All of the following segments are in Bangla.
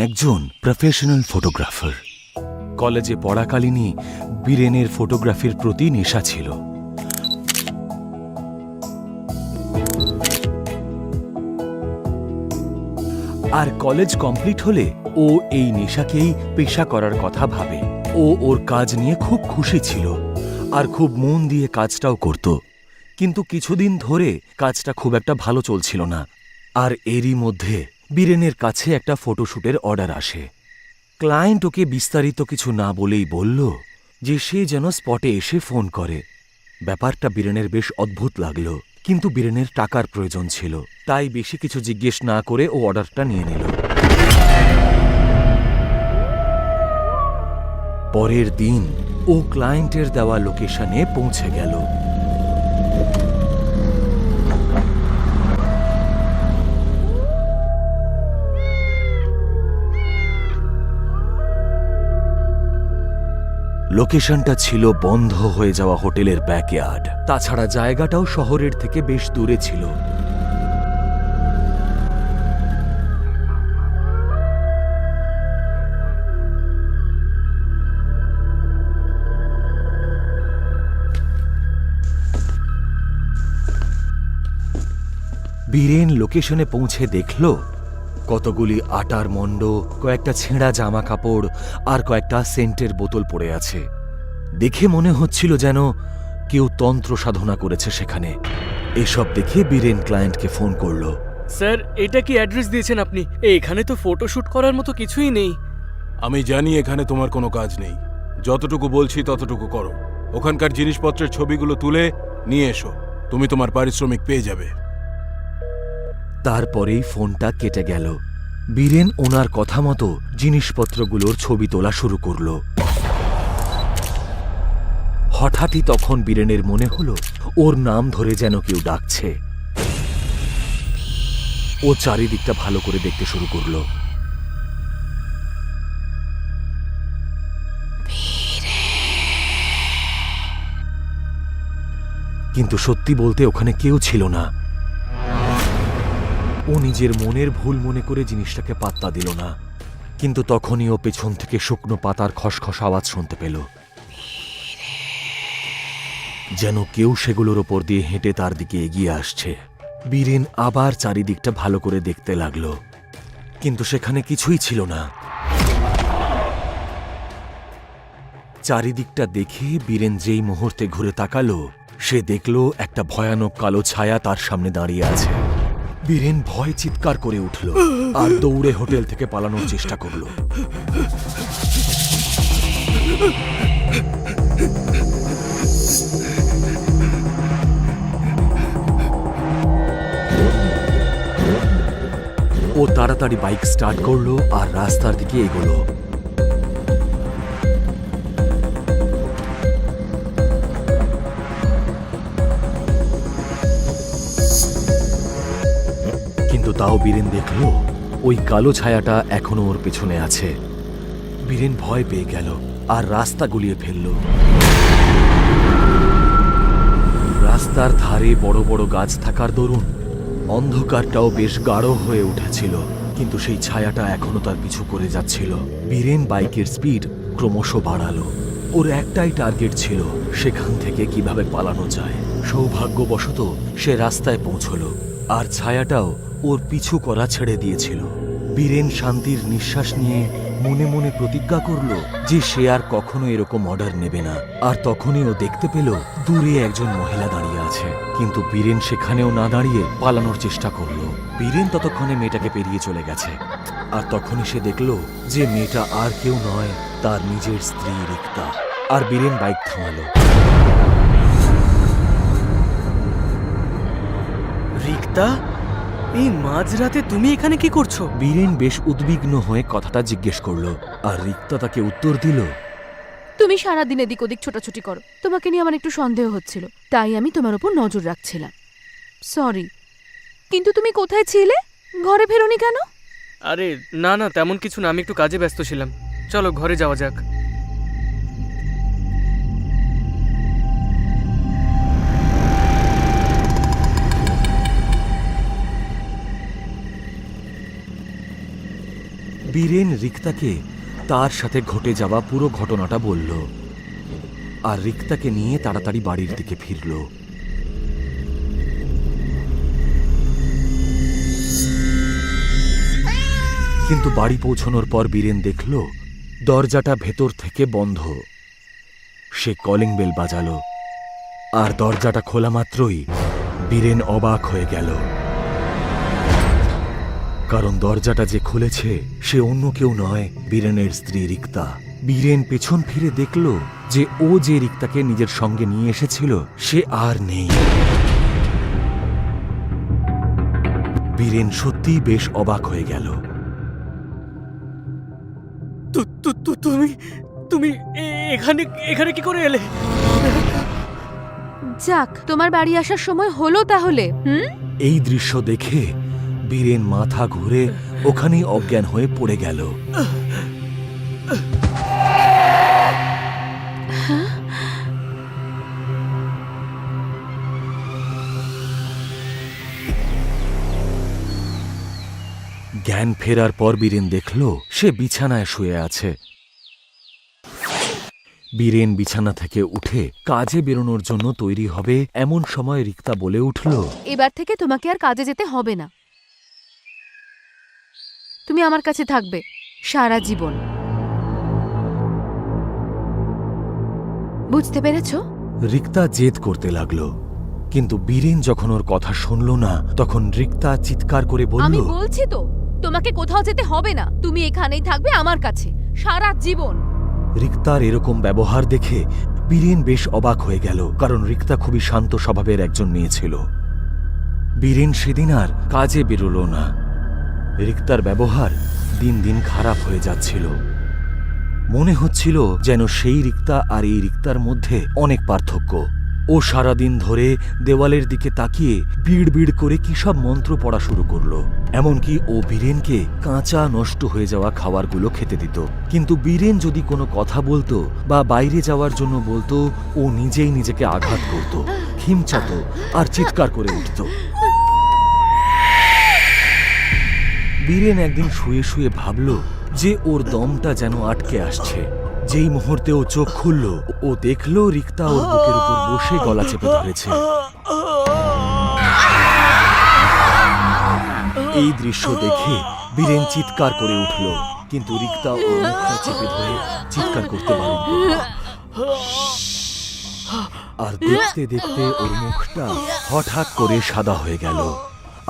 একজন প্রফেশনাল ফটোগ্রাফার। কলেজে পড়াকালীনই বীরেনের ফটোগ্রাফির প্রতি নেশা ছিল। আর কলেজ কমপ্লিট হলে ও এই নেশাকেই পেশা করার কথা ভাবে। ও ওর কাজ নিয়ে খুব খুশি ছিল আর খুব মন দিয়ে কাজটাও করত। কিন্তু কিছুদিন ধরে কাজটা খুব একটা ভালো চলছিল না। আর এরই মধ্যে বীরেনের কাছে একটা ফটোশ্যুটের অর্ডার আসে। ক্লায়েন্ট ওকে বিস্তারিত কিছু না বলেই বলল যে সে যেন স্পটে এসে ফোন করে। ব্যাপারটা বীরেনের বেশ অদ্ভুত লাগলো, কিন্তু বীরেনের টাকার প্রয়োজন ছিল, তাই বেশি কিছু জিজ্ঞেস না করে ও অর্ডারটা নিয়ে নিল। পরের দিন ও ক্লায়েন্টের দেওয়া লোকেশনে পৌঁছে গেল। লোকেশনটা ছিল বন্ধ হয়ে যাওয়া হোটেলের ব্যাকইয়ার্ড। তাছাড়া জায়গাটাও শহরের থেকে বেশ দূরে ছিল। বীরেন লোকেশনে পৌঁছে দেখল কতগুলি আটার মণ্ড, কয়েকটা ছেঁড়া জামা কাপড় আর কয়েকটা সেন্টের বোতল পড়ে আছে। দেখে মনে হচ্ছিল যেন কেউ তন্ত্র সাধনা করেছে সেখানে। এসব দেখে বীরেন ক্লায়েন্টকে ফোন করল। স্যার, এটা কি অ্যাড্রেস দিয়েছেন আপনি? এখানে তো ফটোশুট করার মতো কিছুই নেই। আমি জানি এখানে তোমার কোনো কাজ নেই। যতটুকু বলছি ততটুকু করো। ওখানকার জিনিসপত্রের ছবিগুলো তুলে নিয়ে এসো। তুমি তোমার পারিশ্রমিক পেয়ে যাবে। তারপরেই ফোনটা কেটে গেল। বীরেন ওনার কথা মতো জিনিসপত্রগুলোর ছবি তোলা শুরু করল। হঠাৎই তখন বীরেনের মনে হলো ওর নাম ধরে যেন কেউ ডাকছে। ও চারিদিকটা ভালো করে দেখতে শুরু করল। কিন্তু সত্যি বলতে ওখানে কেউ ছিল না। ও নিজের মনের ভুল মনে করে জিনিসটাকে পাত্তা দিল না। কিন্তু তখনই ও পেছন থেকে শুকনো পাতার খসখস আওয়াজ শুনতে পেল, যেন কেউ সেগুলোর ওপর দিয়ে হেঁটে তার দিকে এগিয়ে আসছে। বীরেন আবার চারিদিকটা ভালো করে দেখতে লাগল, কিন্তু সেখানে কিছুই ছিল না। চারিদিকটা দেখে বীরেন যেই মুহূর্তে ঘুরে তাকালো, সে দেখল একটা ভয়ানক কালো ছায়া তার সামনে দাঁড়িয়ে আছে। বীরেন ভয় চিৎকার করে উঠল আর দৌড়ে হোটেল থেকে পালানোর চেষ্টা করল। ও তাড়াতাড়ি বাইক স্টার্ট করলো আর রাস্তার দিকে এগোলো। কিন্তু তাও বীরেন দেখল ওই কালো ছায়াটা এখনো ওর পেছনে আছে। বীরেন ভয় পেয়ে গেল আর রাস্তা গুলিয়ে ফেলল। রাস্তার ধারে বড় বড় গাছ থাকার দরুন অন্ধকারটাও বেশ গাঢ় হয়ে উঠেছিল, কিন্তু সেই ছায়াটা এখনো তার পিছু করে যাচ্ছিল। বীরেন বাইকের স্পিড ক্রমশ বাড়ালো। ওর একটাই টার্গেট ছিল, সেখান থেকে কিভাবে পালানো যায়। সৌভাগ্যবশত সে রাস্তায় পৌঁছলো আর ছায়াটাও ওর পিছু করা ছেড়ে দিয়েছিল। বীরেন শান্তির নিঃশ্বাস নিয়ে মনে মনে প্রতিজ্ঞা করল যে সে আর কখনো এরকম অর্ডার নেবে না। আর তখনই ও দেখতে পেল দূরে একজন মহিলা দাঁড়িয়ে আছে, কিন্তু বীরেন সেখানেও না দাঁড়িয়ে পালানোর চেষ্টা করল। বীরেন ততক্ষণে মেয়েটাকে পেরিয়ে চলে গেছে, আর তখনই সে দেখল যে মেয়েটা আর কেউ নয়, তার নিজের স্ত্রী রিক্তা। আর বীরেন বাইক থামালো। রিক্তা, এই মাঝরাতে তুমি এখানে কি করছো? বীরেন বেশ উদ্বিগ্ন হয়ে কথাটা জিজ্ঞেস করলো, আর রিক্তা তাকে উত্তর দিল, তুমি সারাদিন এদিক ওদিক ছোটাছুটি করো, তোমাকে নিয়ে আমার একটু সন্দেহ হচ্ছিল, তাই আমি তোমার উপর নজর রাখছিলাম। সরি, কিন্তু তুমি কোথায় ছিলে? ঘরে ফেরোনি কেন? আরে না না, তেমন কিছু না, আমি একটু কাজে ব্যস্ত ছিলাম। চলো ঘরে যাওয়া যাক। বীরেন রিক্তাকে তার সাথে ঘটে যাওয়া পুরো ঘটনাটা বলল আর রিক্তাকে নিয়ে তাড়াতাড়ি বাড়ির দিকে ফিরল। কিন্তু বাড়ি পৌঁছানোর পর বীরেন দেখল দরজাটা ভেতর থেকে বন্ধ। সে কলিং বেল বাজালো আর দরজাটা খোলা মাত্রই বীরেন অবাক হয়ে গেল, কারণ দরজাটা যে খুলেছে সে অন্য কেউ নয়, বীরেনের স্ত্রী রিক্তা। বীরেন পেছন ফিরে দেখল যে ও যে রিক্তাকে নিজের সঙ্গে নিয়ে এসেছিল সে আর নেই। বীরেন সত্যিই বেশ অবাক হয়ে গেল। তুমি তুমি এখানে এখানে কি করে এলে? যাক, তোমার বাড়ি আসার সময় হলো তাহলে। এই দৃশ্য দেখে বীরেন মাথা ঘুরে ওখানেই অজ্ঞান হয়ে পড়ে গেল। জ্ঞান ফেরার পর বীরেন দেখল সে বিছানায় শুয়ে আছে। বীরেন বিছানা থেকে উঠে কাজে বেরোনোর জন্য তৈরি হবে এমন সময় রিক্তা বলে উঠল, এবার থেকে তোমাকে আর কাজে যেতে হবে না, তুমি আমার কাছে থাকবে সারা জীবন। বুঝতে পেরেছো? রিক্তা জেদ করতে লাগলো, কিন্তু বীরেন যখন ওর কথা শুনল না তখন রিক্তা চিৎকার করে বলল, আমি বলছি তো তোমাকে কোথাও যেতে হবে না, তুমি এখানেই থাকবে আমার কাছে সারা জীবন। রিক্তার এরকম ব্যবহার দেখে বীরেন বেশ অবাক হয়ে গেল, কারণ রিক্তা খুবই শান্ত স্বভাবের একজন মেয়ে ছিল। বীরেন সেদিন আর কাজে বেরোল না। রিক্তার ব্যবহার দিন দিন খারাপ হয়ে যাচ্ছিল। মনে হচ্ছিল যেন সেই রিক্তা আর এই রিক্তার মধ্যে অনেক পার্থক্য। ও সারাদিন ধরে দেওয়ালের দিকে তাকিয়ে বিড় বিড় করে কি সব মন্ত্র পড়া শুরু করলো। এমনকি ও বীরেনকে কাঁচা নষ্ট হয়ে যাওয়া খাবারগুলো খেতে দিত, কিন্তু বীরেন যদি কোনো কথা বলতো বা বাইরে যাওয়ার জন্য বলতো ও নিজেই নিজেকে আঘাত করত, খিমচাত আর চিৎকার করে উঠত। বীরেন একদিন শুয়ে শুয়ে ভাবল যে ওর দমটা যেন আটকে আসছে। যেই মুহূর্তে ও চোখ খুলল ও দেখল রিক্তা ওর বুকের উপর বসে গলা চেপে ধরেছে। এই দৃশ্য দেখে বীরেন চিৎকার করে উঠল, কিন্তু রিক্তা ওর মুখটা চেপে ধরে চিৎকার করতে বারণ করল। আর দেখতে দেখতে ওর মুখটা হঠাৎ করে সাদা হয়ে গেল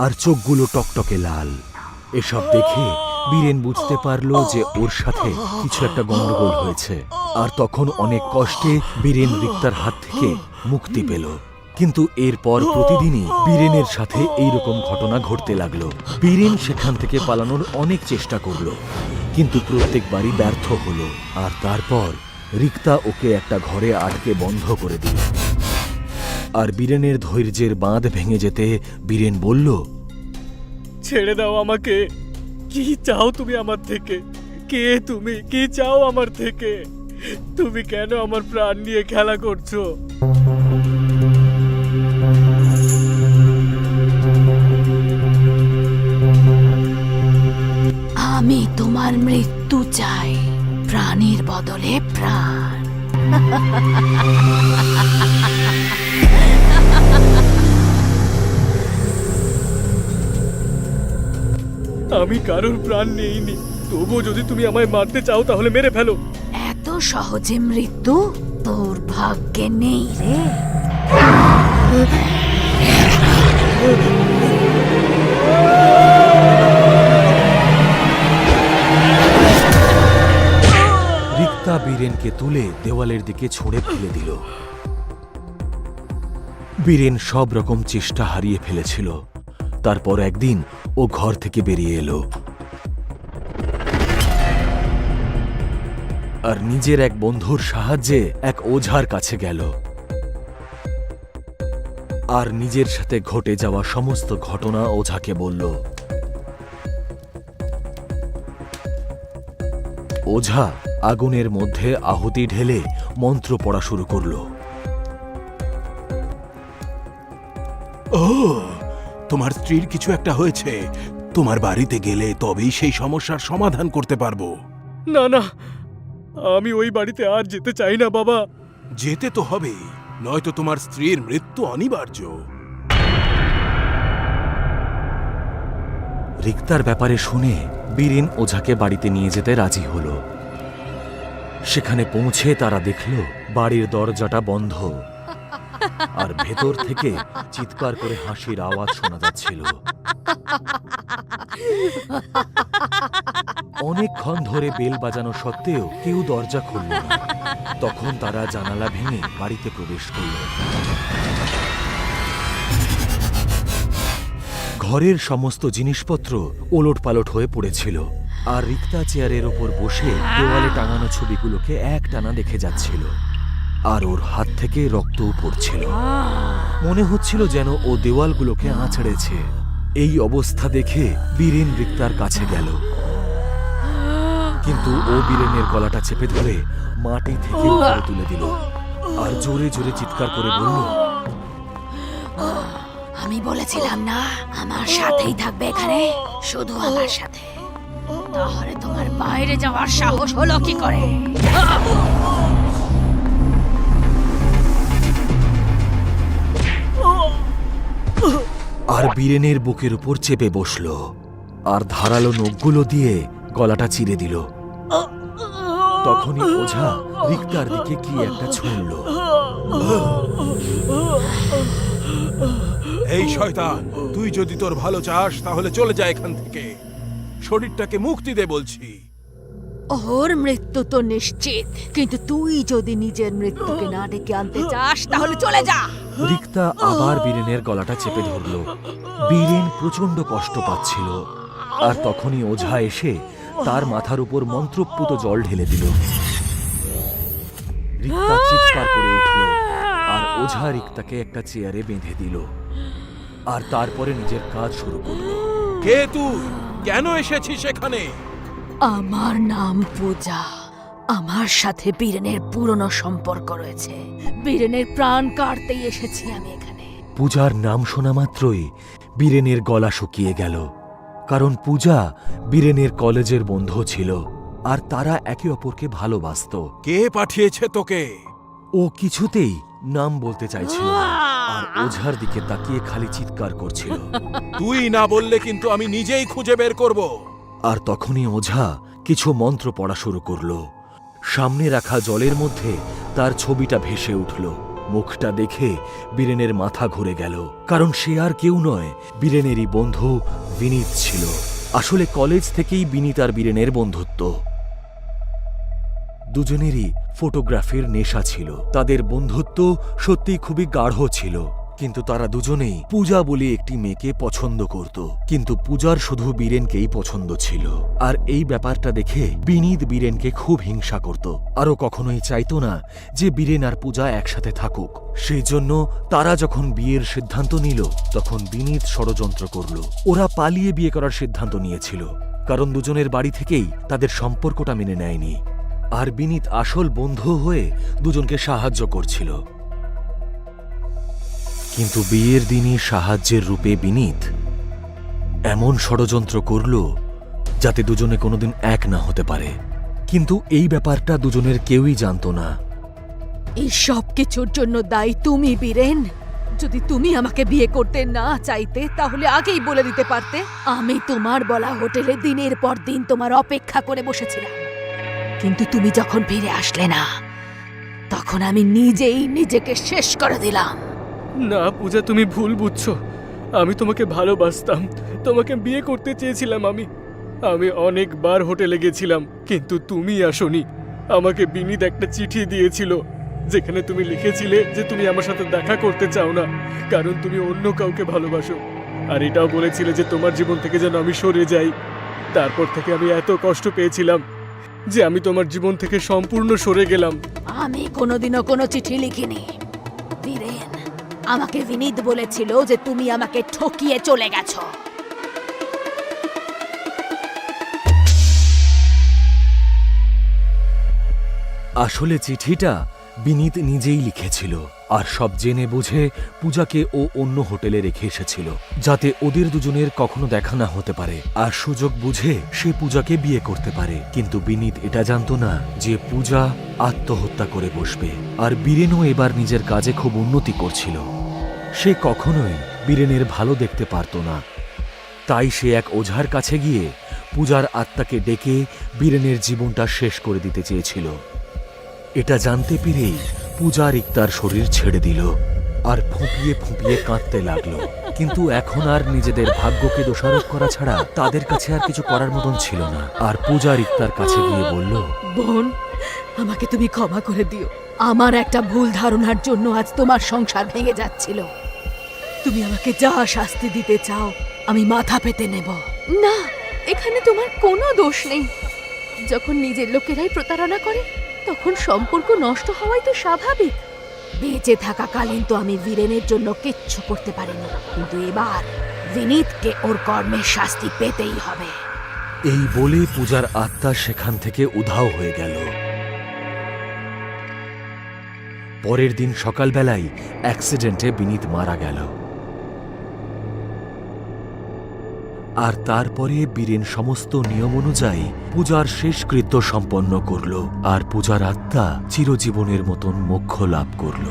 আর চোখগুলো টকটকে লাল। এসব দেখে বীরেন বুঝতে পারল যে ওর সাথে কিছু একটা গন্ডগোল হয়েছে, আর তখন অনেক কষ্টে বীরেন রিক্তার হাত থেকে মুক্তি পেল। কিন্তু এরপর প্রতিদিনই বীরেনের সাথে এইরকম ঘটনা ঘটতে লাগলো। বীরেন সেখান থেকে পালানোর অনেক চেষ্টা করল, কিন্তু প্রত্যেকবারই ব্যর্থ হলো। আর তারপর রিক্তা ওকে একটা ঘরে আটকে বন্ধ করে দিল। আর বীরেনের ধৈর্যের বাঁধ ভেঙে যেতে বীরেন বলল, ছেড়ে দাও আমাকে। কি চাও তুমি আমার থেকে? কে তুমি? কি চাও আমার থেকে? তুমি কেন আমার প্রাণ নিয়ে খেলা করছো? আমি তোমার মৃত্যু চাই, প্রাণের বদলে প্রাণ। আমি কারোর প্রাণ নেইনি, তবুও যদি তুমি আমায় মারতে চাও তাহলে মেরে ফেলো। এত সহজে মৃত্যু তোর ভাগ্যে নেই রে। রিক্তা বীরেনকে তুলে দেওয়ালের দিকে ছুঁড়ে ফেলে দিল। বীরেন সব রকম চেষ্টা হারিয়ে ফেলেছিল। তারপর একদিন ও ঘর থেকে বেরিয়ে এলো আর নিজের এক বন্ধুর সাহায্যে এক ওঝার কাছে গেল আর নিজের সাথে ঘটে যাওয়া সমস্ত ঘটনা ওঝাকে বলল। ওঝা আগুনের মধ্যে আহুতি ঢেলে মন্ত্র পড়া শুরু করল। ও, তোমার স্ত্রীর কিছু একটা হয়েছে, তোমার বাড়িতে গেলে তবেই সেই সমস্যার সমাধান করতে পারবো। না না, আমি ওই বাড়িতে আর যেতে চাই না বাবা। যেতে তো হবে, নয়তো তোমার স্ত্রীর মৃত্যু অনিবার্য। রিক্তার ব্যাপারে শুনে বীরেন ওঝাকে বাড়িতে নিয়ে যেতে রাজি হলো। সেখানে পৌঁছে তারা দেখল বাড়ির দরজাটা বন্ধ, আর ভেতর থেকে চিৎকার করে হাসির আওয়াজ শোনা যাচ্ছিল। অনেকক্ষণ ধরে বেল বাজানো সত্ত্বেও কেউ দরজা খুলল না। তখন তারা জানালা ভেঙে বাড়িতে প্রবেশ করল। ঘরের সমস্ত জিনিসপত্র ওলটপালট হয়ে পড়েছিল, আর রিক্তা চেয়ারের ওপর বসে দেওয়ালে টাঙানো ছবিগুলোকে একটানা দেখে যাচ্ছিল, আর ওর হাত থেকে রক্তও পড়ছিল। মনে হচ্ছিল যেন ও দেওয়ালগুলোকে আঁচড়েছে। এই অবস্থা দেখে বীরেন রিক্তার কাছে গেল, কিন্তু ও বীরেনের গলাটা চেপে ধরে মাটি থেকে উপরে তুলে দিল, আর জোরে জোরে চিৎকার করে বলল, আমি বলেছিলাম না আমার সাথেই থাকবে এখানে, শুধু আমার সাথে। তাহলে তোমার বাইরে যাওয়ার সাহস হলো কি করে? আর বীরেনের বুকের উপর চেপে বসল, আর ধারালো নখগুলো দিয়ে গলাটা চিরে দিল। তখনই ওঝা রিক্তার দিকে কি একটা ছুঁড়ল। এই শয়তান, তুই যদি তোর ভালো চাস তাহলে চলে যা এখান থেকে। শরীরটাকে মুক্তি দে বলছি। ওর মৃত্যু তো নিশ্চিত, কিন্তু তুই যদি নিজের মৃত্যুকে না ডেকে আনতে চাস তাহলে চলে যা। রিক্তা আবার বীরেনের গলাটা চেপে ধরল। বীরেন প্রচন্ড কষ্ট পাচ্ছিল, আর তখনই ওঝা এসে তার মাথার উপর মন্ত্রপুত জল ঢেলে দিল। রিক্তা চিৎকার করে উঠল, আর ওঝা রিক্তাকে একটা চেয়ারে বেঁধে দিল, আর তারপরে নিজের কাজ শুরু করল। কে তুই? কেন এসেছিস এখানে? আমার নাম পূজা। আমার সাথে বীরেনের পুরনো সম্পর্ক রয়েছে। বীরেনের প্রাণ কাটতেই এসেছি আমি এখানে। পূজার নাম শোনা মাত্রই বীরেনের গলা শুকিয়ে গেল, কারণ পূজা বীরেনের কলেজের বন্ধু ছিল, আর তারা একে অপরকে ভালোবাসত। কে পাঠিয়েছে তোকে? ও কিছুতেই নাম বলতে চাইছিল না, আর ওঝার দিকে তাকিয়ে খালি চিৎকার করছিল। তুই না বললে কিন্তু আমি নিজেই খুঁজে বের করব। আর তখনই ওঝা কিছু মন্ত্র পড়া শুরু করল। সামনে রাখা জলের মধ্যে তার ছবিটা ভেসে উঠল। মুখটা দেখে বীরেনের মাথা ঘুরে গেল, কারণ সে আর কেউ নয়, বীরেনেরই বন্ধু বিনীত ছিল। আসলে কলেজ থেকেই বিনীত আর বীরেনের বন্ধুত্ব। দুজনেরই ফটোগ্রাফির নেশা ছিল। তাদের বন্ধুত্ব সত্যিই খুবই গাঢ় ছিল, কিন্তু তারা দুজনেই পূজা বলে একটি মেয়েকে পছন্দ করত। কিন্তু পূজার শুধু বীরেনকেই পছন্দ ছিল, আর এই ব্যাপারটা দেখে বিনীত বীরেনকে খুব হিংসা করত। আরও কখনোই চাইতো না যে বীরেন আর পূজা একসাথে থাকুক। সেই জন্য তারা যখন বিয়ের সিদ্ধান্ত নিল, তখন বিনীত ষড়যন্ত্র করল। ওরা পালিয়ে বিয়ে করার সিদ্ধান্ত নিয়েছিল, কারণ দুজনের বাড়ি থেকেই তাদের সম্পর্কটা মেনে নেয়নি। আর বিনীত আসল বন্ধু হয়ে দুজনকে সাহায্য করছিল। কিন্তু বিয়ের দিনই সাহায্যের রূপে বিনীত এমন ষড়যন্ত্র করল যাতে দুজনে কোনোদিন এক না হতে পারে। কিন্তু এই ব্যাপারটা দুজনের কেউই জানতো না। এই সব কিছুর জন্য দায়ী তুমি বীরেন। যদি তুমি আমাকে বিয়ে করতে না চাইতে তাহলে আগেই বলে দিতে পারতে। আমি তোমার বলা হোটেলে দিনের পর দিন তোমার অপেক্ষা করে বসেছিলাম, কিন্তু তুমি যখন ফিরে আসলে না, তখন আমি নিজেই নিজেকে শেষ করে দিলাম। না পূজা, তুমি ভুল বুঝছো। আমি তোমাকে ভালোবাসতাম, তোমাকে বিয়ে করতে চেয়েছিলাম। আমি অনেকবার হোটেলে গেছিলাম, কিন্তু তুমি আসোনি। আমাকে বিনীত একটা চিঠি দিয়েছিল, যেখানে তুমি লিখেছিলে যে তুমি আমার সাথে দেখা করতে চাও না, কারণ তুমি অন্য কাউকে ভালোবাসো। আর এটাও বলেছিলে যে তোমার জীবন থেকে যেন আমি সরে যাই। তারপর থেকে আমি এত কষ্ট পেয়েছিলাম যে আমি তোমার জীবন থেকে সম্পূর্ণ সরে গেলাম। আমি কোনোদিনও কোনো চিঠি লিখিনি বীরেন। আমাকে বিনীত বলেছিল যে তুমি আমাকে ঠকিয়ে চলে গেছো। আসলে চিঠিটা বিনীত নিজেই লিখেছিল আর সব জেনে বুঝে পূজাকে ও অন্য হোটেলে রেখে এসেছিল, যাতে ওদের দুজনের কখনো দেখা না হতে পারে, আর সুযোগ বুঝে সে পূজাকে বিয়ে করতে পারে। কিন্তু বিনীত এটা জানতো না যে পূজা আত্মহত্যা করে বসবে। আর বীরেনও এবার নিজের কাজে খুব উন্নতি করছিল। সে কখনোই বীরেনের ভালো দেখতে পারত না। তাই সে এক ওঝার কাছে গিয়ে পূজার আত্মাকে ডেকে বীরেনের জীবনটা শেষ করে দিতে চেয়েছিল। এটা জানতে পেরেই পূজা রিক্তার শরীর ছেড়ে দিল আর ফুঁপিয়ে ফুঁপিয়ে কাঁদতে লাগলো। কিন্তু এখন আর নিজেদের ভাগ্যকে দোষারোপ করা ছাড়া তাদের কাছে আর কিছু করার মতন ছিল না। আর পূজা রিক্তার কাছে গিয়ে বলল, বোন, আমাকে তুমি ক্ষমা করে দিও। আমার একটা ভুল ধারণার জন্য আজ তোমার সংসার ভেঙে যাচ্ছিল। তুমি আমাকে যা শাস্তি দিতে চাও আমি মাথা পেতে নেব। না, এখানে তোমার কোনো দোষ নেই। যখন নিজের লোকেরাই প্রতারণা করে তখন সম্পর্ক নষ্ট হওয়াই তো স্বাভাবিক। বেঁচে থাকাকালীন তো আমি বীরেনের জন্য কিচ্ছু করতে পারিনি, কিন্তু এবার বিনীতকে ওর কর্মের শাস্তি পেতেই হবে। এই বলে পূজার আত্মা সেখান থেকে উধাও হয়ে গেল। পরের দিন সকালবেলায় অ্যাক্সিডেন্টে বিনীত মারা গেল। আর তারপরে বীরেন সমস্ত নিয়ম অনুযায়ী পূজার শেষকৃত্য সম্পন্ন করল, আর পূজার আত্মা চিরজীবনের মতন মোক্ষ লাভ করল।